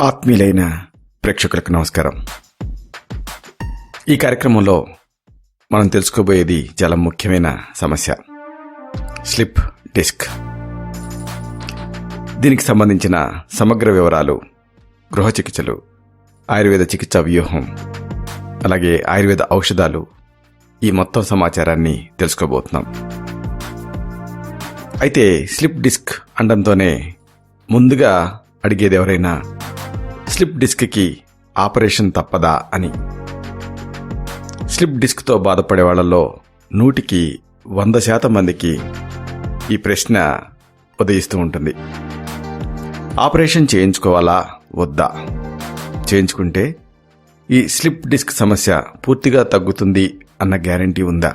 ఆత్మీయులైన ప్రేక్షకులకు నమస్కారం. ఈ కార్యక్రమంలో మనం తెలుసుకోబోయేది చాలా ముఖ్యమైన సమస్య, స్లిప్ డిస్క్. దీనికి సంబంధించిన సమగ్ర వివరాలు, గృహ చికిత్సలు, ఆయుర్వేద చికిత్సా వ్యూహం, అలాగే ఆయుర్వేద ఔషధాలు, ఈ మొత్తం సమాచారాన్ని తెలుసుకోబోతున్నాం. అయితే స్లిప్ డిస్క్ అనడంతోనే ముందుగా అడిగేది ఎవరైనా స్లిప్ డిస్క్కి ఆపరేషన్ తప్పదా అని. స్లిప్ డిస్క్తో బాధపడే వాళ్ళలో 100కి 100% మందికి ఈ ప్రశ్న ఉదయిస్తూ ఉంటుంది. ఆపరేషన్ చేయించుకోవాలా వద్దా? చేయించుకుంటే ఈ స్లిప్ డిస్క్ సమస్య పూర్తిగా తగ్గుతుంది అన్న గ్యారంటీ ఉందా?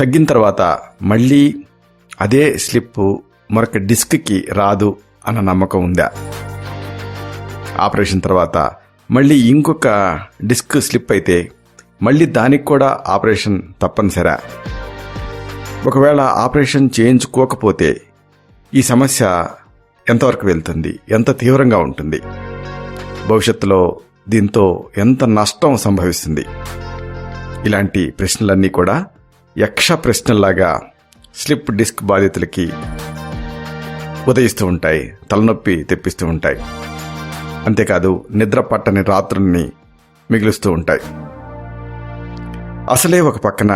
తగ్గిన తర్వాత మళ్ళీ అదే స్లిప్ మరొక డిస్క్కి రాదు అన్న నమ్మకం ఉందా? ఆపరేషన్ తర్వాత మళ్ళీ ఇంకొక డిస్క్ స్లిప్ అయితే మళ్ళీ దానికి కూడా ఆపరేషన్ తప్పనిసరా? ఒకవేళ ఆపరేషన్ చేయించుకోకపోతే ఈ సమస్య ఎంతవరకు వెళ్తుంది, ఎంత తీవ్రంగా ఉంటుంది, భవిష్యత్తులో దీంతో ఎంత నష్టం సంభవిస్తుంది? ఇలాంటి ప్రశ్నలన్నీ కూడా యక్ష ప్రశ్నల్లాగా స్లిప్ డిస్క్ బాధితులకి ఉదయిస్తూ ఉంటాయి, తలనొప్పి తెప్పిస్తూ ఉంటాయి. అంతేకాదు నిద్ర పట్టని రాత్రుల్ని మిగులుస్తూ ఉంటాయి. అసలే ఒక పక్కన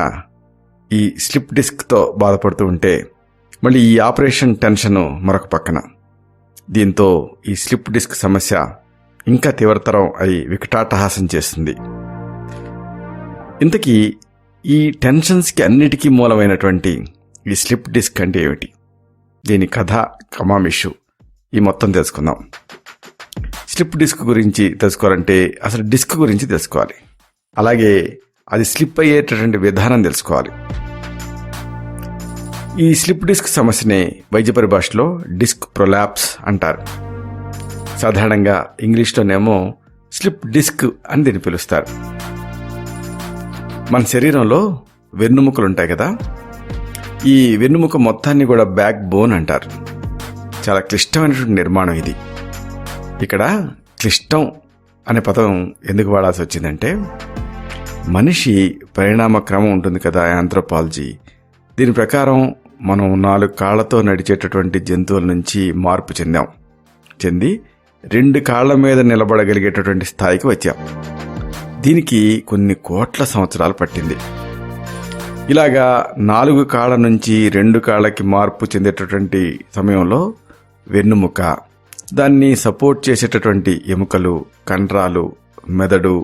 ఈ స్లిప్ డిస్క్తో బాధపడుతూ ఉంటే మళ్ళీ ఈ ఆపరేషన్ టెన్షన్ మరొక పక్కన. దీంతో ఈ స్లిప్ డిస్క్ సమస్య ఇంకా తీవ్రతరం అయి వికటాటహాసం చేస్తుంది. ఇంతకీ ఈ టెన్షన్స్కి అన్నిటికీ మూలమైనటువంటి ఈ స్లిప్ డిస్క్ అంటే ఏమిటి? దీని కథ కమామిషు ఈ మొత్తం తెలుసుకుందాం. స్లిప్ డిస్క్ గురించి తెలుసుకోవాలంటే అసలు డిస్క్ గురించి తెలుసుకోవాలి, అలాగే అది స్లిప్ అయ్యేటటువంటి విధానం తెలుసుకోవాలి. ఈ స్లిప్ డిస్క్ సమస్యని వైద్య పరిభాషలో డిస్క్ ప్రొలాప్స్ అంటారు. సాధారణంగా ఇంగ్లీష్లోనేమో స్లిప్ డిస్క్ అని దీన్ని పిలుస్తారు. మన శరీరంలో వెన్నుముకలు ఉంటాయి కదా, ఈ వెన్నుముక మొత్తాన్ని కూడా బ్యాక్ బోన్ అంటారు. చాలా క్లిష్టమైనటువంటి నిర్మాణం ఇది. ఇక్కడ క్లిష్టం అనే పదం ఎందుకు వాడాల్సి వచ్చిందంటే, మనిషి పరిణామ క్రమం ఉంటుంది కదా, ఆంథ్రోపాలజీ. దీని ప్రకారం మనం 4 కాళ్లతో నడిచేటటువంటి జంతువుల నుంచి మార్పు చెంది 2 కాళ్ల మీద నిలబడగలిగేటటువంటి స్థాయికి వచ్చాం. దీనికి కొన్ని కోట్ల సంవత్సరాలు పట్టింది. ఇలాగా 4 కాళ్ల నుంచి 2 కాళ్లకి మార్పు చెందేటటువంటి సమయంలో వెన్నుముక, దాన్ని సపోర్ట్ చేసేటటువంటి ఎముకలు, కండరాలు, మెదడు,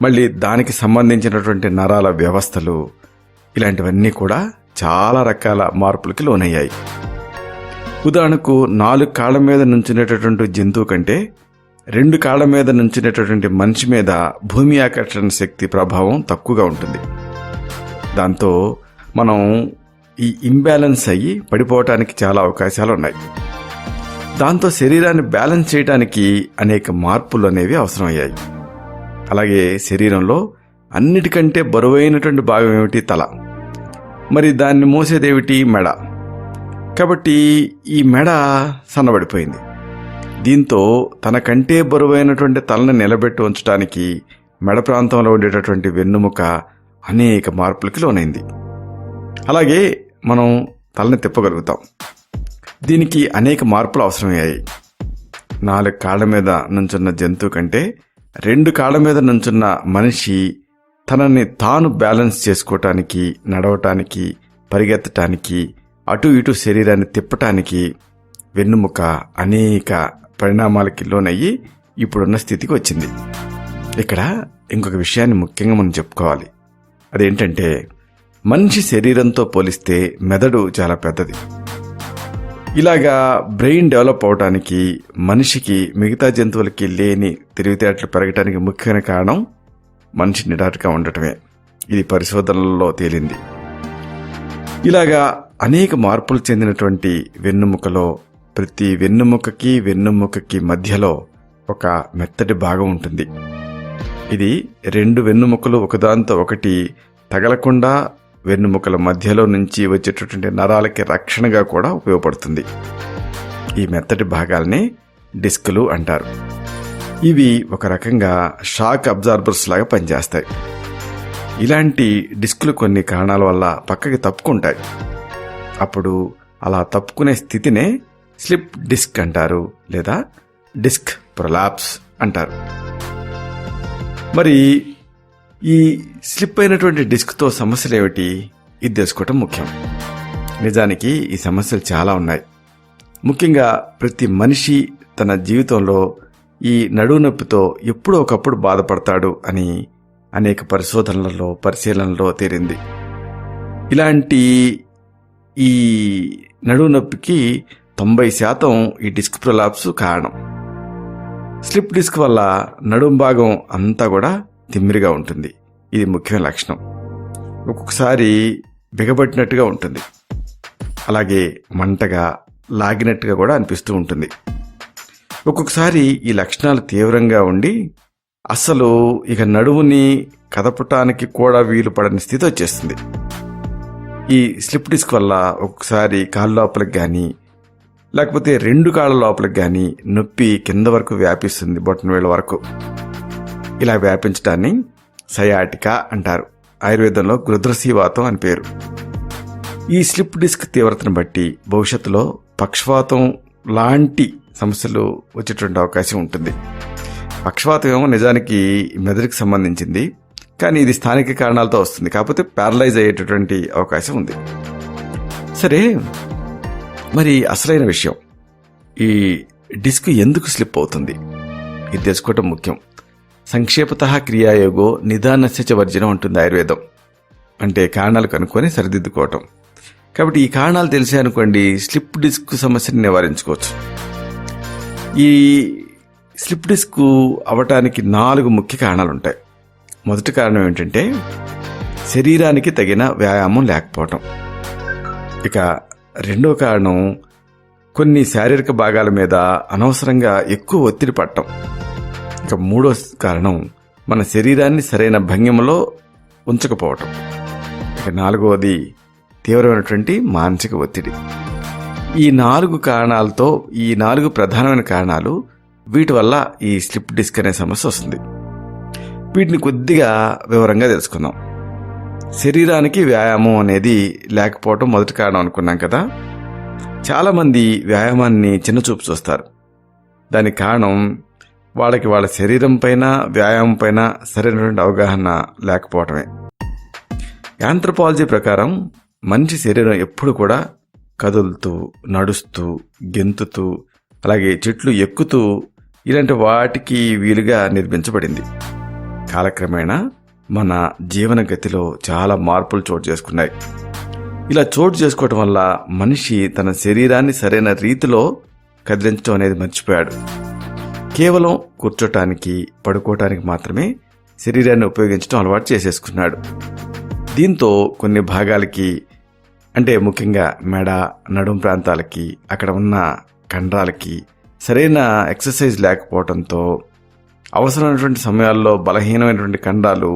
మళ్ళీ దానికి సంబంధించినటువంటి నరాల వ్యవస్థలు, ఇలాంటివన్నీ కూడా చాలా రకాల మార్పులకి లోనయ్యాయి. ఉదాహరణకు 4 కాళ్ల మీద నుంచునేటటువంటి జంతువు కంటే 2 కాళ్ల మీద నుంచునేటటువంటి మనిషి మీద భూమి ఆకర్షణ శక్తి ప్రభావం తక్కువగా ఉంటుంది. దాంతో మనం ఈ ఇంబ్యాలెన్స్ అయ్యి పడిపోవటానికి చాలా అవకాశాలు ఉన్నాయి. దాంతో శరీరాన్ని బ్యాలెన్స్ చేయడానికి అనేక మార్పులు అనేవి అవసరమయ్యాయి. అలాగే శరీరంలో అన్నిటికంటే బరువైనటువంటి భాగం ఏమిటి? తల. మరి దాన్ని మోసేదేమిటి? మెడ. కాబట్టి ఈ మెడ సన్నబడిపోయింది. దీంతో తనకంటే బరువైనటువంటి తలని నిలబెట్టి ఉంచడానికి మెడ ప్రాంతంలో ఉండేటటువంటి వెన్నుముక అనేక మార్పులకి లోనైంది. అలాగే మనం తలని తిప్పగలుగుతాం. దీనికి అనేక మార్పులు అవసరమయ్యాయి. 4 కాళ్ల మీద నుంచున్న జంతువు కంటే 2 కాళ్ల మీద నుంచున్న మనిషి తనని తాను బ్యాలెన్స్ చేసుకోవటానికి, నడవటానికి, పరిగెత్తటానికి, అటు ఇటు శరీరాన్ని తిప్పటానికి వెన్నుముక అనేక పరిణామాలకి లోనయ్యి ఇప్పుడున్న స్థితికి వచ్చింది. ఇక్కడ ఇంకొక విషయాన్ని ముఖ్యంగా మనం చెప్పుకోవాలి. అదేంటంటే, మనిషి శరీరంతో పోలిస్తే మెదడు చాలా పెద్దది. ఇలాగా బ్రెయిన్ డెవలప్ అవడానికి, మనిషికి మిగతా జంతువులకి లేని తెలివితేటలు పెరగటానికి ముఖ్యమైన కారణం మనిషి నిటారుగా ఉండటమే. ఇది పరిశోధనలలో తేలింది. ఇలాగా అనేక మార్పులు చెందినటువంటి వెన్నుముకలో ప్రతి వెన్నుముకకి మధ్యలో ఒక మెత్తటి భాగం ఉంటుంది. ఇది 2 వెన్నుముకలు ఒకదాంతో ఒకటి తగలకుండా వెన్నుముకల మధ్యలో నుంచి వచ్చేటటువంటి నరాలకి రక్షణగా కూడా ఉపయోగపడుతుంది. ఈ మెత్తటి భాగాల్ని డిస్కులు అంటారు. ఇవి ఒక రకంగా షాక్ అబ్జార్బర్స్ లాగా పనిచేస్తాయి. ఇలాంటి డిస్కులు కొన్ని కారణాల వల్ల పక్కకి తప్పుకుంటాయి. అప్పుడు అలా తప్పుకునే స్థితినే స్లిప్ డిస్క్ అంటారు, లేదా డిస్క్ ప్రొలాప్స్ అంటారు. మరి ఈ స్లిప్ అయినటువంటి డిస్క్తో సమస్యలు ఏమిటి, ఇది తెలుసుకోవటం ముఖ్యం. నిజానికి ఈ సమస్యలు చాలా ఉన్నాయి. ముఖ్యంగా ప్రతి మనిషి తన జీవితంలో ఈ నడుము నొప్పితో ఎప్పుడో ఒకప్పుడు బాధపడతాడు అని అనేక పరిశీలనలో తేలింది. ఇలాంటి ఈ నడుము నొప్పికి 90% ఈ డిస్క్ ప్రొలాప్స్ కారణం. స్లిప్ డిస్క్ వల్ల నడుము భాగం అంతా కూడా తిమ్మిరిగా ఉంటుంది. ఇది ముఖ్యమైన లక్షణం. ఒక్కొక్కసారి బిగబట్టినట్టుగా ఉంటుంది, అలాగే మంటగా లాగినట్టుగా కూడా అనిపిస్తూ ఉంటుంది. ఒక్కొక్కసారి ఈ లక్షణాలు తీవ్రంగా ఉండి అసలు ఇక నడుముని కదపటానికి కూడా వీలు పడని స్థితి వచ్చేస్తుంది. ఈ స్లిప్ డిస్క్ వల్ల ఒక్కొక్కసారి కాళ్ళ లోపలికి కానీ లేకపోతే 2 కాళ్ళ లోపలికి కానీ నొప్పి కింద వరకు వ్యాపిస్తుంది, బొట్టనవేళ్ళ వరకు. ఇలా వ్యాపించడాన్ని సయాటికా అంటారు. ఆయుర్వేదంలో గృధ్రసీవాతం అని పేరు. ఈ స్లిప్ డిస్క్ తీవ్రతను బట్టి భవిష్యత్తులో పక్షవాతం లాంటి సమస్యలు వచ్చేటువంటి అవకాశం ఉంటుంది. పక్షవాతం ఏమో నిజానికి మెదడుకి సంబంధించింది, కానీ ఇది స్థానిక కారణాలతో వస్తుంది. కాకపోతే ప్యారలైజ్ అయ్యేటటువంటి అవకాశం ఉంది. సరే, మరి అసలైన విషయం, ఈ డిస్క్ ఎందుకు స్లిప్ అవుతుంది, ఇది తెలుసుకోవటం ముఖ్యం. సంక్షేపతః క్రియాయోగో నిదానస్య చ వర్జనం ఉంటుంది ఆయుర్వేదం. అంటే కారణాలు కనుక్కొని సరిదిద్దుకోవటం. కాబట్టి ఈ కారణాలు తెలిసే అనుకోండి, స్లిప్ డిస్క్ సమస్యని నివారించుకోవచ్చు. ఈ స్లిప్ డిస్క్ అవటానికి 4 ముఖ్య కారణాలు ఉంటాయి. మొదటి కారణం ఏంటంటే శరీరానికి తగిన వ్యాయామం లేకపోవటం. ఇక రెండో కారణం కొన్ని శారీరక భాగాల మీద అనవసరంగా ఎక్కువ ఒత్తిడి పడటం. ఇక మూడో కారణం మన శరీరాన్ని సరైన భంగిమలో ఉంచకపోవటం. ఇక 4వది తీవ్రమైనటువంటి మానసిక ఒత్తిడి. ఈ 4 కారణాలతో, ఈ 4 ప్రధానమైన కారణాలు, వీటి వల్ల ఈ స్లిప్ డిస్క్ అనే సమస్య వస్తుంది. వీటిని కొద్దిగా వివరంగా తెలుసుకుందాం. శరీరానికి వ్యాయామం అనేది లేకపోవటం మొదటి కారణం అనుకున్నాం కదా. చాలామంది వ్యాయామాన్ని చిన్నచూపు చూస్తారు. దానికి కారణం వాళ్ళ శరీరం పైన, వ్యాయామం పైన సరైనటువంటి అవగాహన లేకపోవటమే. యాంథ్రోపాలజీ ప్రకారం మనిషి శరీరం ఎప్పుడు కూడా కదులుతూ, నడుస్తూ, గెంతుతూ, అలాగే చెట్లు ఎక్కుతూ ఇలాంటి వాటికి వీలుగా నిర్మించబడింది. కాలక్రమేణా మన జీవన గతిలో చాలా మార్పులు చోటు చేసుకున్నాయి. ఇలా చోటు చేసుకోవటం వల్ల మనిషి తన శరీరాన్ని సరైన రీతిలో కదిలించడం అనేది మర్చిపోయాడు. కేవలం కూర్చోటానికి, పడుకోవటానికి మాత్రమే శరీరాన్ని ఉపయోగించడం అలవాటు చేసేసుకున్నాడు. దీంతో కొన్ని భాగాలకి, అంటే ముఖ్యంగా మెడ, నడుం ప్రాంతాలకి, అక్కడ ఉన్న కండరాలకి సరైన ఎక్సర్సైజ్ లేకపోవడంతో అవసరమైనటువంటి సమయాల్లో బలహీనమైనటువంటి కండరాలు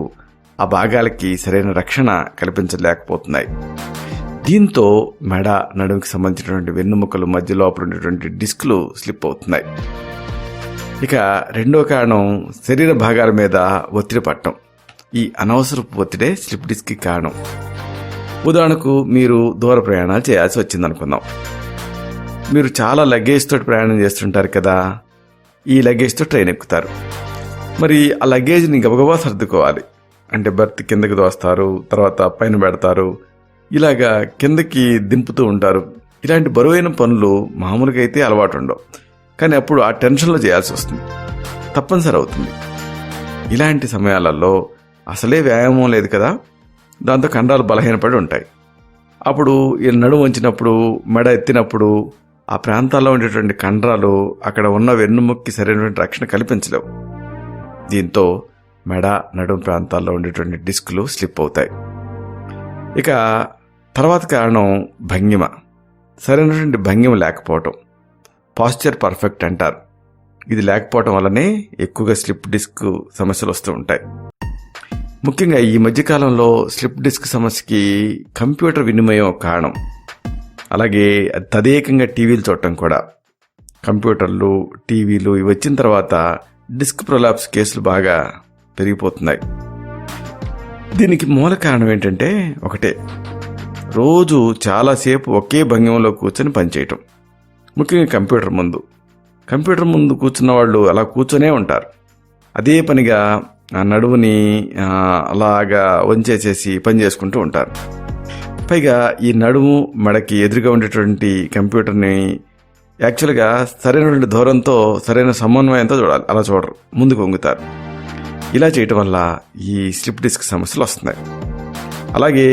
ఆ భాగాలకి సరైన రక్షణ కల్పించలేకపోతున్నాయి. దీంతో మెడ, నడుముకి సంబంధించినటువంటి వెన్నుముకలు మధ్య లోపల ఉండేటువంటి డిస్కులు స్లిప్ అవుతున్నాయి. ఇక రెండో కారణం శరీర భాగాల మీద ఒత్తిడి పడటం. ఈ అనవసరపు ఒత్తిడే స్లిప్ డిస్క్కి కారణం. ఉదాహరణకు మీరు దూర ప్రయాణాలు చేయాల్సి వచ్చిందనుకుందాం. మీరు చాలా లగేజ్ తోటి ప్రయాణం చేస్తుంటారు కదా. ఈ లగేజ్తో ట్రైన్ ఎక్కుతారు. మరి ఆ లగేజ్ని గబగబా సర్దుకోవాలి. అంటే బెర్త్ కిందకి దోస్తారు, తర్వాత పైన పెడతారు, ఇలాగా కిందకి దింపుతూ ఉంటారు. ఇలాంటి బరువైన పనులు మామూలుగా అయితే అలవాటు ఉండవు, కానీ అప్పుడు ఆ టెన్షన్లో చేయాల్సి వస్తుంది, తప్పనిసరి అవుతుంది. ఇలాంటి సమయాలలో అసలే వ్యాయామం లేదు కదా, దాంతో కండరాలు బలహీనపడి ఉంటాయి. అప్పుడు ఈ నడుము వంచినప్పుడు, మెడ ఎత్తినప్పుడు ఆ ప్రాంతాల్లో ఉండేటువంటి కండరాలు అక్కడ ఉన్న వెన్నుముక్కి సరైనటువంటి రక్షణ కల్పించలేవు. దీంతో మెడ, నడుము ప్రాంతాల్లో ఉండేటువంటి డిస్కులు స్లిప్ అవుతాయి. ఇక తర్వాత కారణం భంగిమ. సరైనటువంటి భంగిమ లేకపోవటం, పాస్చర్ పర్ఫెక్ట్ అంటారు. ఇది లేకపోవటం వల్లనే ఎక్కువగా స్లిప్ డిస్క్ సమస్యలు వస్తూ ఉంటాయి. ముఖ్యంగా ఈ మధ్యకాలంలో స్లిప్ డిస్క్ సమస్యకి కంప్యూటర్ వినిమయం కారణం. అలాగే తదేకంగా టీవీలు చూడటం కూడా. కంప్యూటర్లు, టీవీలు ఇవి వచ్చిన తర్వాత డిస్క్ ప్రొలాప్స్ కేసులు బాగా పెరిగిపోతున్నాయి. దీనికి మూల కారణం ఏంటంటే ఒకటే, రోజు చాలాసేపు ఒకే భంగిమలో కూర్చొని పనిచేయటం. ముఖ్యంగా కంప్యూటర్ ముందు కూర్చున్న వాళ్ళు అలా కూర్చొనే ఉంటారు. అదే పనిగా ఆ నడువుని అలాగా వంచేసేసి పని చేసుకుంటూ ఉంటారు. పైగా ఈ నడుము మెడకి ఎదురుగా ఉండేటువంటి కంప్యూటర్ని యాక్చువల్గా సరైనటువంటి దూరంతో సరైన సమన్వయంతో చూడాలి, అలా చూడరు, ముందుకు వంగుతారు. ఇలా చేయటం వల్ల ఈ స్లిప్ డిస్క్ సమస్యలు వస్తున్నాయి. అలాగే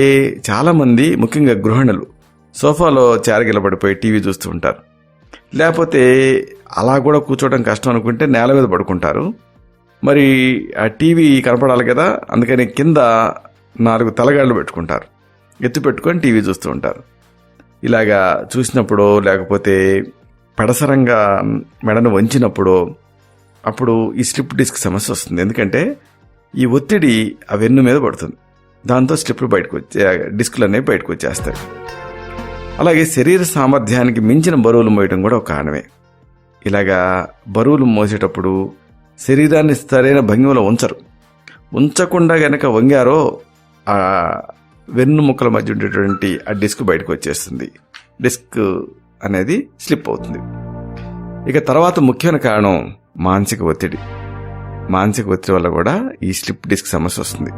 చాలామంది ముఖ్యంగా గృహిణులు సోఫాలో చేరగిలబడిపోయి టీవీ చూస్తూ ఉంటారు. లేకపోతే అలా కూడా కూర్చోవడం కష్టం అనుకుంటే నేల మీద పడుకుంటారు. మరి ఆ టీవీ కనపడాలి కదా, అందుకని కింద 4 తలగాళ్ళు పెట్టుకుంటారు, ఎత్తు పెట్టుకొని టీవీ చూస్తూ ఉంటారు. ఇలాగా చూసినప్పుడు లేకపోతే పెడసరంగా మెడను వంచినప్పుడు అప్పుడు ఈ స్లిప్ డిస్క్ సమస్య వస్తుంది. ఎందుకంటే ఈ ఒత్తిడి ఆ వెన్ను మీద పడుతుంది. దాంతో స్లిప్లు డిస్కులు అనేవి బయటకు వచ్చేస్తాయి. అలాగే శరీర సామర్థ్యానికి మించిన బరువులు మోయడం కూడా ఒక కారణమే. ఇలాగా బరువులు మోసేటప్పుడు శరీరాన్ని సరైన భంగిమలో ఉంచకుండా గనక వంగారో ఆ వెన్ను ముక్కల మధ్య ఉండేటువంటి ఆ డిస్క్ బయటకు వచ్చేస్తుంది. డిస్క్ అనేది స్లిప్ అవుతుంది. ఇక తర్వాత ముఖ్యమైన కారణం మానసిక ఒత్తిడి వల్ల కూడా ఈ స్లిప్ డిస్క్ సమస్య వస్తుంది.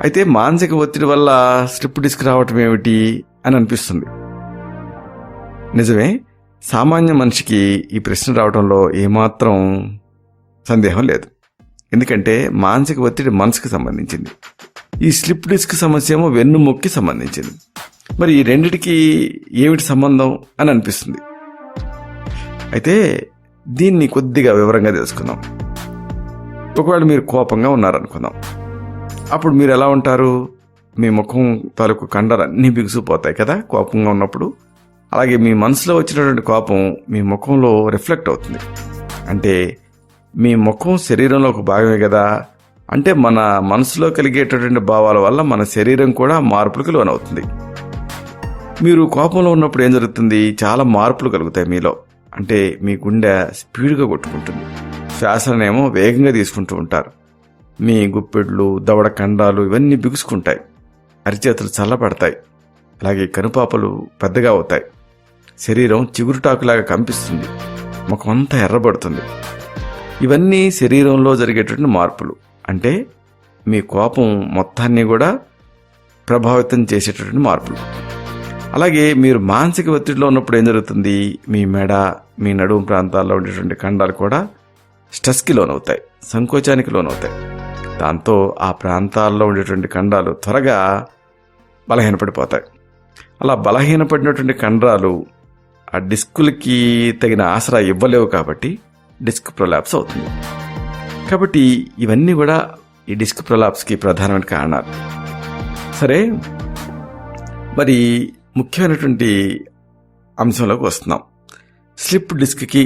అయితే మానసిక ఒత్తిడి వల్ల స్లిప్ డిస్క్ రావటం ఏమిటి అని అనిపిస్తుంది. నిజమే, సామాన్య మనిషికి ఈ ప్రశ్న రావడంలో ఏమాత్రం సందేహం లేదు. ఎందుకంటే మానసిక ఒత్తిడి మనసుకు సంబంధించింది, ఈ స్లిప్ డిస్క్ సమస్య ఏమో వెన్నుముక్కి సంబంధించింది. మరి ఈ రెండిటికి ఏమిటి సంబంధం అని అనిపిస్తుంది. అయితే దీన్ని కొద్దిగా వివరంగా తెలుసుకుందాం. ఒకవేళ మీరు కోపంగా ఉన్నారనుకుందాం, అప్పుడు మీరు ఎలా ఉంటారు? మీ ముఖం తాలూకు కండలన్నీ బిగుసిపోతాయి కదా కోపంగా ఉన్నప్పుడు. అలాగే మీ మనసులో వచ్చినటువంటి కోపం మీ ముఖంలో రిఫ్లెక్ట్ అవుతుంది. అంటే మీ ముఖం శరీరంలో ఒక భాగమే కదా. అంటే మన మనసులో కలిగేటటువంటి భావాల వల్ల మన శరీరం కూడా మార్పులకు లోనవుతుంది. మీరు కోపంలో ఉన్నప్పుడు ఏం జరుగుతుంది? చాలా మార్పులు కలుగుతాయి మీలో. అంటే మీ గుండె స్పీడ్గా కొట్టుకుంటుంది, శ్వాసనేమో వేగంగా తీసుకుంటూ ఉంటారు. మీ గుప్పెడ్లు, దవడ కండాలు ఇవన్నీ బిగుసుకుంటాయి, అరిచేతులు చల్లబడతాయి, అలాగే కనుపాపలు పెద్దగా అవుతాయి, శరీరం చిగురుటాకులాగా కంపిస్తుంది, ముఖం అంతా ఎర్రబడుతుంది. ఇవన్నీ శరీరంలో జరిగేటువంటి మార్పులు. అంటే మీ కోపం మొత్తాన్ని కూడా ప్రభావితం చేసేటటువంటి మార్పులు. అలాగే మీరు మానసిక ఒత్తిడిలో ఉన్నప్పుడు ఏం జరుగుతుంది? మీ మెడ, మీ నడుము ప్రాంతాల్లో ఉండేటువంటి కండాలు కూడా స్ట్రెస్కి లోనవుతాయి, సంకోచానికి లోనవుతాయి. దాంతో ఆ ప్రాంతాల్లో ఉండేటువంటి కండాలు త్వరగా బలహీనపడిపోతాయి. అలా బలహీనపడినటువంటి కండరాలు ఆ డిస్కులకి తగిన ఆసరా ఇవ్వలేవు, కాబట్టి డిస్క్ ప్రొలాప్స్ అవుతుంది. కాబట్టి ఇవన్నీ కూడా ఈ డిస్క్ ప్రొలాప్స్కి ప్రధానమైన కారణాలు. సరే, మరి ముఖ్యమైనటువంటి అంశంలోకి వస్తున్నాం. స్లిప్ డిస్క్కి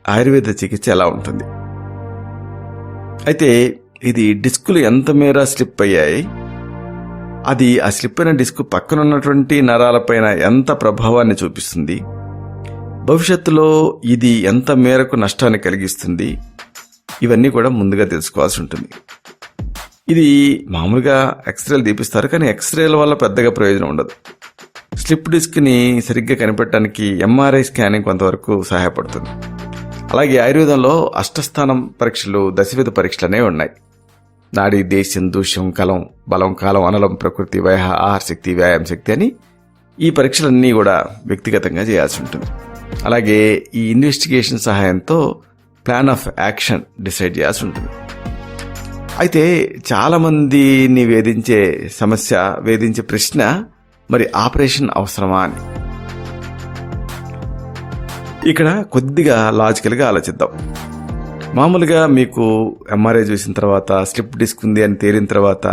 ఆయుర్వేద చికిత్స ఎలా ఉంటుంది? అయితే ఇది డిస్కులు ఎంత మేర స్లిప్ అయ్యాయి, అది ఆ స్లిప్ అయిన డిస్క్ పక్కన ఉన్నటువంటి నరాలపైన ఎంత ప్రభావాన్ని చూపిస్తుంది, భవిష్యత్తులో ఇది ఎంత మేరకు నష్టాన్ని కలిగిస్తుంది, ఇవన్నీ కూడా ముందుగా తెలుసుకోవాల్సి ఉంటుంది. ఇది మామూలుగా ఎక్స్రేలు తీపిస్తారు, కానీ ఎక్స్రేల వల్ల పెద్దగా ప్రయోజనం ఉండదు. స్లిప్ డిస్క్ని సరిగ్గా కనిపెట్టడానికి ఎంఆర్ఐ స్కానింగ్ కొంతవరకు సహాయపడుతుంది. అలాగే ఆయుర్వేదంలో అష్టస్థానం పరీక్షలు, దశవిధ పరీక్షలు అనేవి ఉన్నాయి. నాడీ, దేశం, దూష్యం, కలం, బలం, కాలం, అనలం, ప్రకృతి, వయ, ఆహార శక్తి, వ్యాయామ శక్తి అని ఈ పరీక్షలన్నీ కూడా వ్యక్తిగతంగా చేయాల్సి ఉంటుంది. అలాగే ఈ ఇన్వెస్టిగేషన్ సహాయంతో ప్లాన్ ఆఫ్ యాక్షన్ డిసైడ్ చేయాల్సి ఉంటుంది. అయితే చాలామందిని వేధించే ప్రశ్న, మరి ఆపరేషన్ అవసరమా అని. ఇక్కడ కొద్దిగా లాజికల్గా ఆలోచిద్దాం. మామూలుగా మీకు ఎంఆర్ఐ చూసిన తర్వాత స్లిప్ డిస్క్ ఉంది అని తేలిన తర్వాత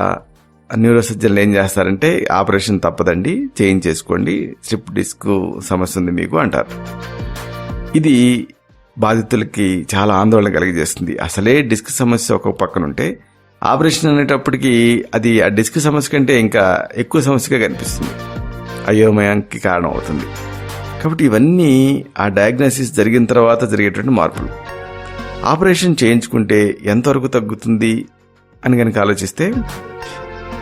న్యూరోసర్జన్లు ఏం చేస్తారంటే, ఆపరేషన్ తప్పదండి, చేయించేసుకోండి, స్లిప్ డిస్క్ సమస్య ఉంది మీకు అంటారు. ఇది బాధితులకి చాలా ఆందోళన కలిగజేస్తుంది. అసలే డిస్క్ సమస్య ఒక పక్కన ఉంటే ఆపరేషన్ అనేటప్పటికీ అది ఆ డిస్క్ సమస్య కంటే ఇంకా ఎక్కువ సమస్యగా కనిపిస్తుంది, అయోమయానికి కారణం అవుతుంది. కాబట్టి ఇవన్నీ ఆ డయాగ్నోసిస్ జరిగిన తర్వాత జరిగేటువంటి మార్పులు. ఆపరేషన్ చేయించుకుంటే ఎంతవరకు తగ్గుతుంది అని కనుక ఆలోచిస్తే,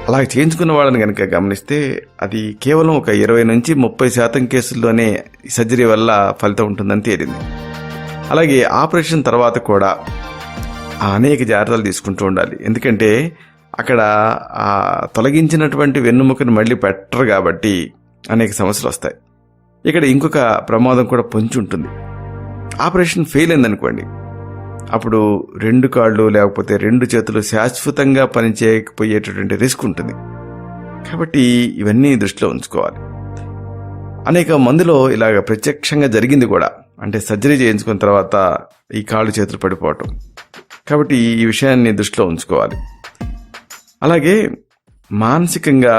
అలా చేయించుకున్న వాళ్ళని కనుక గమనిస్తే అది కేవలం ఒక 20 నుంచి 30% కేసుల్లోనే సర్జరీ వల్ల ఫలితం ఉంటుందని తేలింది. అలాగే ఆపరేషన్ తర్వాత కూడా అనేక జాగ్రత్తలు తీసుకుంటూ ఉండాలి. ఎందుకంటే అక్కడ తొలగించినటువంటి వెన్నుముకను మళ్ళీ పెట్టరు కాబట్టి అనేక సమస్యలు వస్తాయి. ఇక్కడ ఇంకొక ప్రమాదం కూడా పొంచి ఉంటుంది. ఆపరేషన్ ఫెయిల్ అయిందనుకోండి, అప్పుడు 2 కాళ్ళు లేకపోతే 2 చేతులు శాశ్వతంగా పనిచేయకపోయేటటువంటి రిస్క్ ఉంటుంది. కాబట్టి ఇవన్నీ దృష్టిలో ఉంచుకోవాలి. అనేక మందిలో ఇలాగ ప్రత్యక్షంగా జరిగింది కూడా, అంటే సర్జరీ చేయించుకున్న తర్వాత ఈ కాళ్ళు చేతులు పడిపోవటం. కాబట్టి ఈ విషయాన్ని దృష్టిలో ఉంచుకోవాలి. అలాగే మానసికంగా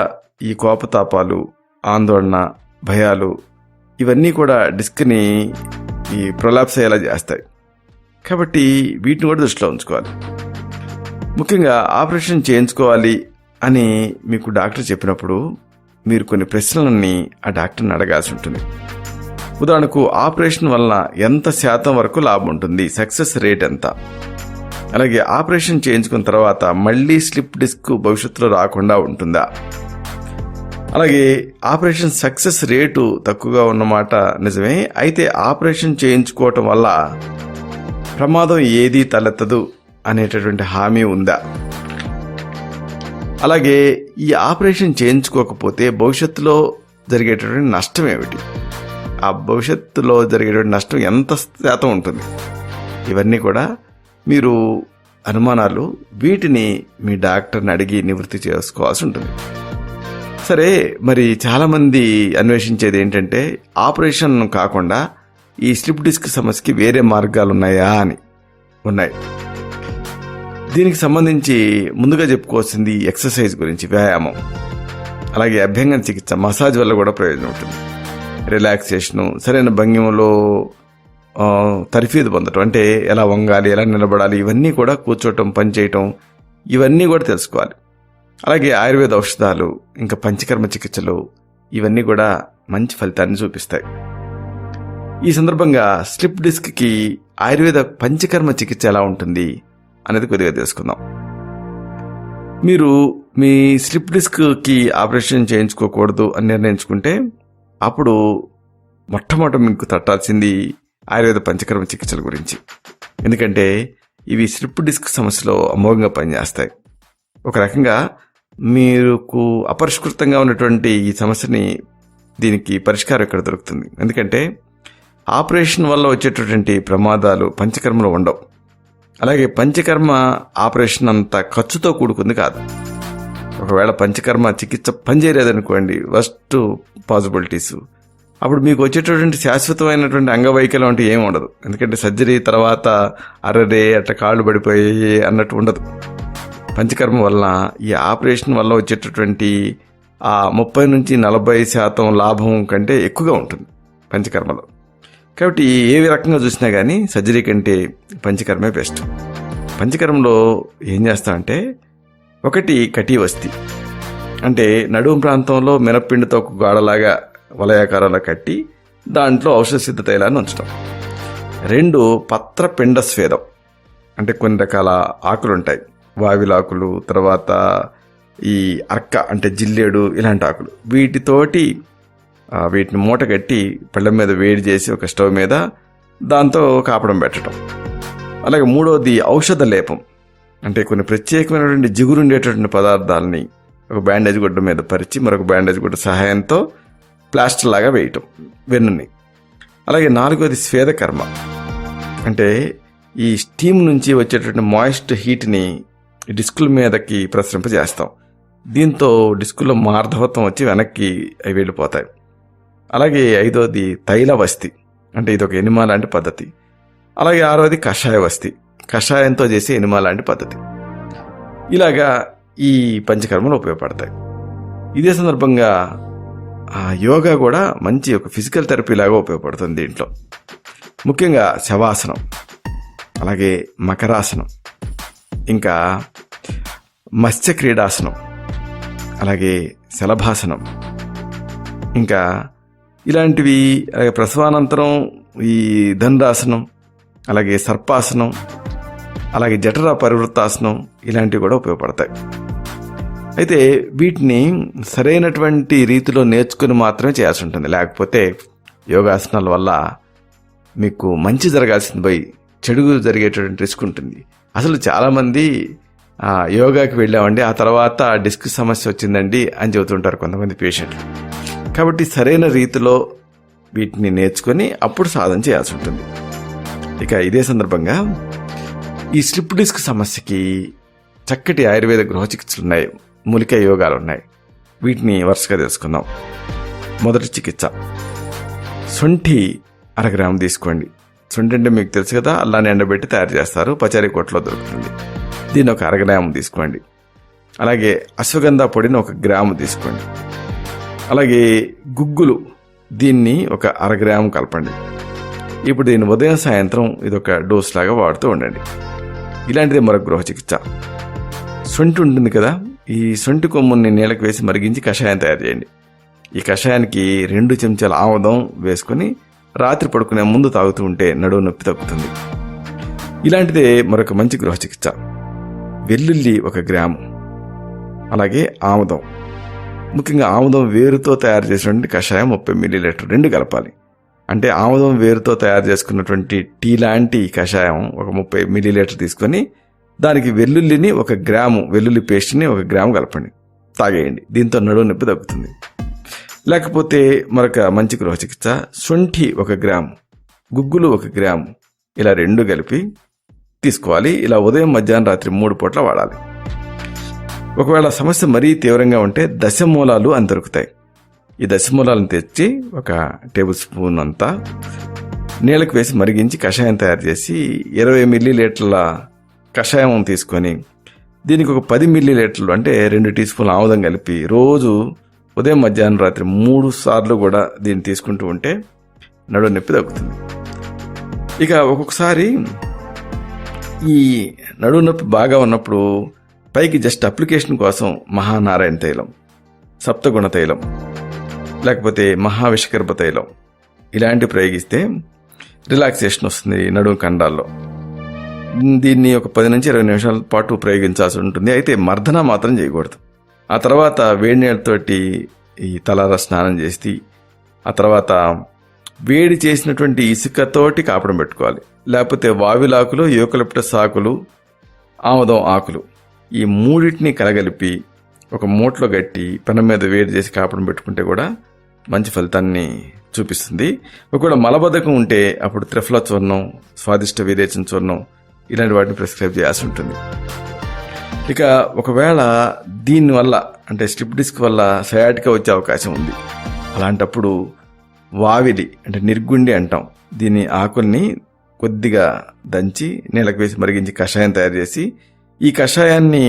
ఈ కోపతాపాలు, ఆందోళన, భయాలు ఇవన్నీ కూడా డిస్క్ని ఈ ప్రొలాప్స్ అయ్యేలా చేస్తాయి. కాబట్టి వీటిని కూడా దృష్టిలో ఉంచుకోవాలి. ముఖ్యంగా ఆపరేషన్ చేయించుకోవాలి అని మీకు డాక్టర్ చెప్పినప్పుడు మీరు కొన్ని ప్రశ్నలన్నీ ఆ డాక్టర్ని అడగాల్సి ఉంటుంది. ఉదాహరణకు ఆపరేషన్ వలన ఎంత శాతం వరకు లాభం ఉంటుంది, సక్సెస్ రేట్ ఎంత, అలాగే ఆపరేషన్ చేయించుకున్న తర్వాత మళ్ళీ స్లిప్ డిస్క్ భవిష్యత్తులో రాకుండా ఉంటుందా, అలాగే ఆపరేషన్ సక్సెస్ రేటు తక్కువగా ఉన్నమాట నిజమే, అయితే ఆపరేషన్ చేయించుకోవటం వల్ల ప్రమాదం ఏదీ తలెత్తదు అనేటటువంటి హామీ ఉందా, అలాగే ఈ ఆపరేషన్ చేయించుకోకపోతే భవిష్యత్తులో జరిగేటటువంటి నష్టం ఏమిటి, ఆ భవిష్యత్తులో జరిగేటువంటి నష్టం ఎంత శాతం ఉంటుంది, ఇవన్నీ కూడా మీరు అనుమానాలు, వీటిని మీ డాక్టర్ని అడిగి నివృత్తి చేసుకోవాల్సి ఉంటుంది. సరే, మరి చాలామంది అన్వేషించేది ఏంటంటే ఆపరేషన్ కాకుండా ఈ స్లిప్ డిస్క్ సమస్యకి వేరే మార్గాలు ఉన్నాయా అని. ఉన్నాయి. దీనికి సంబంధించి ముందుగా చెప్పుకోవాల్సింది ఎక్సర్సైజ్ గురించి, వ్యాయామం, అలాగే అభ్యంగన చికిత్స, మసాజ్ వల్ల కూడా ప్రయోజనం ఉంటుంది. రిలాక్సేషను, సరైన భంగిమలో తర్ఫీదు పొందటం, అంటే ఎలా వంగాలి, ఎలా నిలబడాలి, ఇవన్నీ కూడా కూర్చోవటం, పనిచేయటం, ఇవన్నీ కూడా తెలుసుకోవాలి. అలాగే ఆయుర్వేద ఔషధాలు, ఇంకా పంచకర్మ చికిత్సలు, ఇవన్నీ కూడా మంచి ఫలితాన్ని చూపిస్తాయి. ఈ సందర్భంగా స్లిప్ డిస్క్కి ఆయుర్వేద పంచకర్మ చికిత్స ఎలా ఉంటుంది అనేది కొద్దిగా తెలుసుకుందాం. మీరు మీ స్లిప్ డిస్క్కి ఆపరేషన్ చేయించుకోకూడదు అని నిర్ణయించుకుంటే అప్పుడు మొట్టమొదట మీకు తట్టాల్సింది ఆయుర్వేద పంచకర్మ చికిత్సల గురించి. ఎందుకంటే ఇవి స్లిప్ డిస్క్ సమస్యలో అమోఘంగా పనిచేస్తాయి. ఒక రకంగా మీకు అపరిష్కృతంగా ఉన్నటువంటి ఈ సమస్యని, దీనికి పరిష్కారం ఎక్కడ దొరుకుతుంది? ఎందుకంటే ఆపరేషన్ వల్ల వచ్చేటటువంటి ప్రమాదాలు పంచకర్మలో ఉండవు. అలాగే పంచకర్మ ఆపరేషన్ అంత ఖర్చుతో కూడుకుంది కాదు. ఒకవేళ పంచకర్మ చికిత్స పనిచేయలేదనుకోండి, వర్స్ట్ పాసిబిలిటీస్, అప్పుడు మీకు వచ్చేటటువంటి శాశ్వతమైనటువంటి అంగవైకల్యం అంటే ఏమి ఉండదు. ఎందుకంటే సర్జరీ తర్వాత అరరే అట్లా కాళ్ళు పడిపోయి అన్నట్టు ఉండదు. పంచకర్మ వలన ఈ ఆపరేషన్ వల్ల వచ్చేటటువంటి 30 నుంచి 40% లాభం కంటే ఎక్కువగా ఉంటుంది పంచకర్మలో. కాబట్టి ఏ రకంగా చూసినా కానీ సర్జరీ కంటే పంచకర్మే బెస్ట్. పంచకర్మలో ఏం చేస్తామంటే, ఒకటి కటివస్తి, అంటే నడుము ప్రాంతంలో మినప్పిండితో ఒక గోడలాగా వలయాకారంలో కట్టి దాంట్లో ఔషధ సిద్ధ తైలాన్ని ఉంచడం. 2 పత్రపిండ స్వేదం, అంటే కొన్ని రకాల ఆకులు ఉంటాయి, వావిలాకులు, తర్వాత ఈ అర్క అంటే జిల్లేడు, ఇలాంటి ఆకులు, వీటిని మూట కట్టి పళ్ళెం మీద వేడి చేసి ఒక స్టవ్ మీద దాంతో కాపడం పెట్టడం. అలాగే 3వది ఔషధ లేపం, అంటే కొన్ని ప్రత్యేకమైనటువంటి జిగురుండేటటువంటి పదార్థాలని ఒక బ్యాండేజ్ గుడ్డ మీద పరిచి మరొక బ్యాండేజ్ గుడ్డ సహాయంతో ప్లాస్టర్ లాగా వేయటం వెన్నుని. అలాగే 4వది స్వేదకర్మ, అంటే ఈ స్టీమ్ నుంచి వచ్చేటటువంటి మాయిస్ట్ హీట్ని డిస్కుల మీదకి ప్రసరింపజేస్తాం. దీంతో డిస్కుల్లో మార్ధవత్వం వచ్చి వెనక్కి అవి వెళ్ళిపోతాయి. అలాగే 5వది తైల వస్తి, అంటే ఇది ఒక ఎనిమా లాంటి పద్ధతి. అలాగే 6వది కషాయ వస్తి, కషాయంతో చేసే ఎనిమా లాంటి పద్ధతి. ఇలాగా ఈ పంచకర్మలు ఉపయోగపడతాయి. ఇదే సందర్భంగా యోగా కూడా మంచి ఒక ఫిజికల్ థెరపీ లాగా ఉపయోగపడుతుంది దీంట్లో. ముఖ్యంగా శవాసనం, అలాగే మకరాసనం, ఇంకా మత్స్య క్రీడాసనం, అలాగే శలభాసనం, ఇంకా ఇలాంటివి, అలాగే ప్రసవానంతరం ఈ ధనురాసనం, అలాగే సర్పాసనం, అలాగే జఠర పరివృత్తాసనం ఇలాంటివి కూడా ఉపయోగపడతాయి. అయితే వీటిని సరైనటువంటి రీతిలో నేర్చుకుని మాత్రమే చేయాల్సి ఉంటుంది. లేకపోతే యోగాసనాల వల్ల మీకు మంచి జరగాల్సింది పోయి చెడు జరిగేటటువంటి రిస్క్ ఉంటుంది. అసలు చాలామంది యోగాకి వెళ్ళామండి, ఆ తర్వాత డిస్క్ సమస్య వచ్చిందండి అని చెబుతుంటారు కొంతమంది పేషెంట్లు. కాబట్టి సరైన రీతిలో వీటిని నేర్చుకొని అప్పుడు సాధన చేయాల్సి ఉంటుంది. ఇక ఇదే సందర్భంగా ఈ స్లిప్ డిస్క్ సమస్యకి చక్కటి ఆయుర్వేద గృహ చికిత్సలు ఉన్నాయి, మూలికా యోగాలు ఉన్నాయి. వీటిని వరుసగా తెలుసుకుందాం. మొదటి చికిత్స, శొంఠి 1/2 గ్రాము తీసుకోండి. శొంఠి అంటే మీకు తెలుసు కదా, అల్లాన్ని ఎండబెట్టి తయారు చేస్తారు, పచారీ కొట్లో దొరుకుతుంది. దీన్ని ఒక 1/2 గ్రాము తీసుకోండి. అలాగే అశ్వగంధ పొడిని 1 గ్రాము తీసుకోండి. అలాగే గుగ్గులు, దీన్ని ఒక 1/2 గ్రాము కలపండి. ఇప్పుడు దీన్ని ఉదయం సాయంత్రం ఇదొక డోస్ లాగా వాడుతూ ఉండండి. ఇలాంటిది మరొక గృహ చికిత్స, శొంఠి ఉంటుంది కదా, ఈ శొంఠి కొమ్ముని నీళ్ళకి వేసి మరిగించి కషాయం తయారు చేయండి. ఈ కషాయానికి 2 చెంచాల ఆముదం వేసుకొని రాత్రి పడుకునే ముందు తాగుతూ ఉంటే నడుము నొప్పి తగ్గుతుంది. ఇలాంటిదే మరొక మంచి గృహ చికిత్స, వెల్లుల్లి 1 గ్రాము, అలాగే ఆముదం, ముఖ్యంగా ఆముదం వేరుతో తయారు చేసినటువంటి కషాయం 30 మిల్లీలీటర్ 2 కలపాలి. అంటే ఆముదం వేరుతో తయారు చేసుకున్నటువంటి టీ లాంటి కషాయం ఒక 30 మిల్లీలీటర్ తీసుకొని దానికి వెల్లుల్లిని 1 గ్రాము, వెల్లుల్లి పేస్ట్ని 1 గ్రాము కలపండి, తాగేయండి. దీంతో నడుము నొప్పి తగ్గుతుంది. లేకపోతే మరొక మంచి గృహ చికిత్స, శొంఠి 1 గ్రాము, గుగ్గులు 1 గ్రాము, ఇలా 2 కలిపి తీసుకోవాలి. ఇలా ఉదయం, మధ్యాహ్నం, రాత్రి 3 పూట్ల వాడాలి. ఒకవేళ సమస్య మరీ తీవ్రంగా ఉంటే దశమూలాలు అని దొరుకుతాయి. ఈ దశమూలాలను తెచ్చి 1 టేబుల్ స్పూన్ అంతా నీళ్ళకి వేసి మరిగించి కషాయం తయారు చేసి 20 మిల్లీలీటర్ల కషాయం తీసుకొని దీనికి ఒక 10 మిల్లీలీటర్లు అంటే 2 టీ స్పూన్ల ఆముదం కలిపి రోజు ఉదయం, మధ్యాహ్నం, రాత్రి 3 సార్లు కూడా దీన్ని తీసుకుంటూ ఉంటే నడుము నొప్పి తగ్గుతుంది. ఇక ఒక్కొక్కసారి ఈ నడుము నొప్పి బాగా ఉన్నప్పుడు పైకి జస్ట్ అప్లికేషన్ కోసం మహానారాయణ తైలం, సప్తగుణ తైలం, లేకపోతే మహావిషగర్భ తైలం ఇలాంటివి ప్రయోగిస్తే రిలాక్సేషన్ వస్తుంది నడుము కండాల్లో. దీన్ని ఒక 10 నుంచి 20 నిమిషాల పాటు ప్రయోగించాల్సి ఉంటుంది. అయితే మర్దన మాత్రం చేయకూడదు. ఆ తర్వాత వేడి నీళ్ళతోటి ఈ తలార స్నానం చేసి ఆ తర్వాత వేడి చేసినటువంటి ఇసుకతోటి కాపడం పెట్టుకోవాలి. లేకపోతే వావిలాకులు, యూకలిప్టస్ ఆకులు, ఆముదం ఆకులు ఈ 3టిని కలగలిపి ఒక మూటలో గట్టి పెనం మీద వేడి చేసి కాపడం పెట్టుకుంటే కూడా మంచి ఫలితాన్ని చూపిస్తుంది. ఒకవేళ మలబద్ధకం ఉంటే అప్పుడు త్రిఫల చూర్ణం, స్వాదిష్ట విరేచన చూర్ణం ఇలాంటి వాటిని ప్రిస్క్రైబ్ చేయాల్సి ఉంటుంది. ఇక ఒకవేళ దీనివల్ల అంటే స్లిప్ డిస్క్ వల్ల సయాటికా వచ్చే అవకాశం ఉంది. అలాంటప్పుడు వావిలి అంటే నిర్గుండి అంటాం, దీని ఆకుల్ని కొద్దిగా దంచి నీళ్ళకి వేసి మరిగించి కషాయం తయారు చేసి ఈ కషాయాన్ని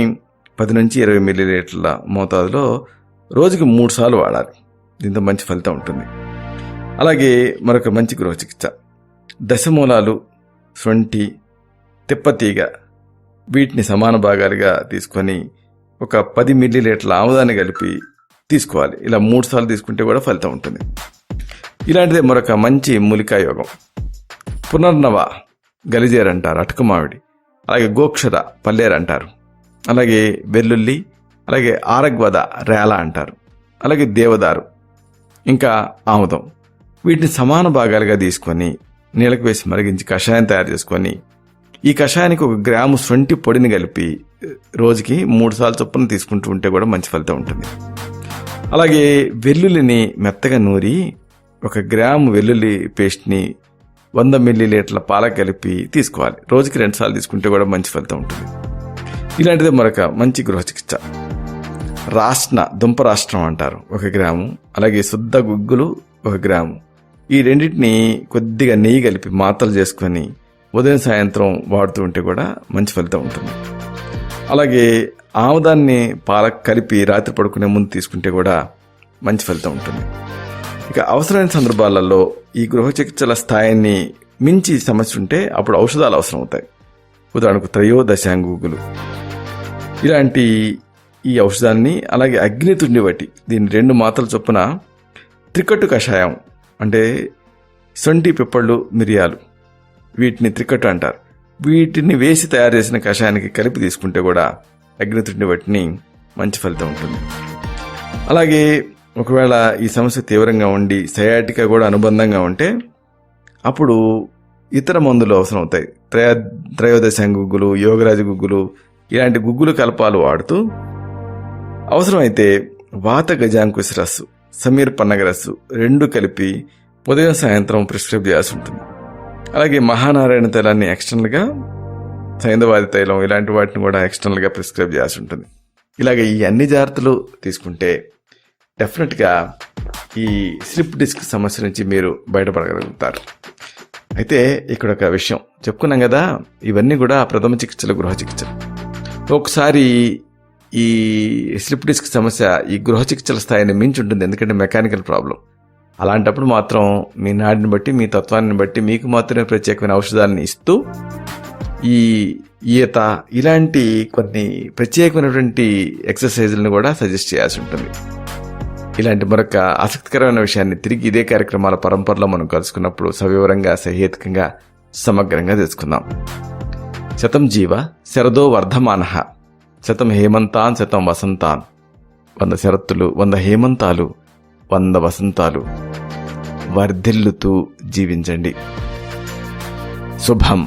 10 నుంచి 20 మిల్లీలీటర్ల మోతాదులో రోజుకి 3 సార్లు వాడాలి. దీంతో మంచి ఫలితం ఉంటుంది. అలాగే మరొక మంచి గృహ చికిత్స, దశమూలాలు, శొంఠి, తిప్పతీగ వీటిని సమాన భాగాలుగా తీసుకొని ఒక 10 మిల్లీలీటర్ల ఆముదాన్ని కలిపి తీసుకోవాలి. ఇలా 3 సార్లు తీసుకుంటే కూడా ఫలితం ఉంటుంది. ఇలాంటిదే మరొక మంచి మూలికా యోగం, పునర్నవ గలిజేరు అంటారు, అటుకు మామిడి, అలాగే గోక్షర పల్లేరు అంటారు, అలాగే వెల్లుల్లి, అలాగే ఆరగ్వద రేల అంటారు, అలాగే దేవదారు, ఇంకా ఆముదం వీటిని సమాన భాగాలుగా తీసుకొని నీళ్ళకు వేసి మరిగించి కషాయం తయారు చేసుకొని ఈ కషాయానికి 1 గ్రాము శొంఠి పొడిని కలిపి రోజుకి 3 సార్లు చొప్పున తీసుకుంటూ ఉంటే కూడా మంచి ఫలితం ఉంటుంది. అలాగే వెల్లుల్లిని మెత్తగా నూరి 1 గ్రాము వెల్లుల్లి పేస్ట్ని 100 మిల్లీలీటర్ల పాలకు కలిపి తీసుకోవాలి. రోజుకి 2 సార్లు తీసుకుంటే కూడా మంచి ఫలితం ఉంటుంది. ఇలాంటిదే మరొక మంచి గృహ చికిత్స, రాష్ట్ర దుంపరాష్ట్రం అంటారు, 1 గ్రాము, అలాగే శుద్ధ గుగ్గులు 1 గ్రాము. ఈ రెండింటిని కొద్దిగా నెయ్యి కలిపి మాత్రలు చేసుకొని ఉదయం, సాయంత్రం వాడుతూ ఉంటే కూడా మంచి ఫలితం ఉంటుంది. అలాగే ఆముదాన్ని పాలకు కలిపి రాత్రి పడుకునే ముందు తీసుకుంటే కూడా మంచి ఫలితం ఉంటుంది. ఇక అవసరమైన సందర్భాలలో ఈ గృహ చికిత్సల స్థాయిని మించి సమస్య ఉంటే అప్పుడు ఔషధాలు అవసరం అవుతాయి. ఉదాహరణకు త్రయోదశాంగులు ఇలాంటి ఈ ఔషధాన్ని, అలాగే అగ్నితుండి బట్టి దీన్ని 2 మాత్రల చొప్పున త్రికట్టు కషాయం అంటే సొంటి, పిప్పళ్ళు, మిరియాలు, వీటిని త్రికట్టు అంటారు. వీటిని వేసి తయారు చేసిన కషాయానికి కలిపి తీసుకుంటే కూడా అగ్నితుండి బట్టిని మంచి ఫలితం ఉంటుంది. అలాగే ఒకవేళ ఈ సమస్య తీవ్రంగా ఉండి సయాటికా కూడా అనుబంధంగా ఉంటే అప్పుడు ఇతర మందులు అవసరం అవుతాయి. త్రయోదశాంగ గుగ్గులు, యోగరాజ గుగ్గులు, ఇలాంటి గుగ్గులు కలపాలు వాడుతూ అవసరమైతే వాత గజాంకుశరస్సు, సమీర్ పన్నగరస్సు 2 కలిపి ఉదయం సాయంత్రం ప్రిస్క్రైబ్ చేయాల్సి ఉంటుంది. అలాగే మహానారాయణ తైలాన్ని ఎక్స్టర్నల్గా, సైంధవాది తైలం ఇలాంటి వాటిని కూడా ఎక్స్టర్నల్గా ప్రిస్క్రైబ్ చేయాల్సి ఉంటుంది. ఇలాగే ఈ అన్ని జాగ్రత్తలు తీసుకుంటే డెఫినెట్గా ఈ స్లిప్ డిస్క్ సమస్య నుంచి మీరు బయటపడగలుగుతారు. అయితే ఇక్కడ ఒక విషయం చెప్పుకున్నాం కదా, ఇవన్నీ కూడా ప్రథమ చికిత్సలు, గృహ చికిత్సలు. ఒకసారి ఈ స్లిప్ డిస్క్ సమస్య ఈ గృహ చికిత్సల స్థాయిని మించి ఉంటుంది, ఎందుకంటే మెకానికల్ ప్రాబ్లం. అలాంటప్పుడు మాత్రం మీ నాడిని బట్టి, మీ తత్వాన్ని బట్టి మీకు మాత్రమే ప్రత్యేకమైన ఔషధాలను ఇస్తూ ఈ ఈత ఇలాంటి కొన్ని ప్రత్యేకమైనటువంటి ఎక్సర్సైజులను కూడా సజెస్ట్ చేయాల్సి ఉంటుంది. ఇలాంటి మరొక ఆసక్తికరమైన విషయాన్ని తిరిగి ఇదే కార్యక్రమాల పరంపరలో మనం కలుసుకున్నప్పుడు సవివరంగా, సహేతుకంగా, సమగ్రంగా తెలుసుకుందాం. శతం జీవ శరదో వర్ధమానః, శతం హేమంతాన్ శతం వసంతాన్. 100 శరత్తులు, 100 హేమంతాలు, 100 వసంతాలు వర్ధిల్లుతూ జీవించండి. శుభం.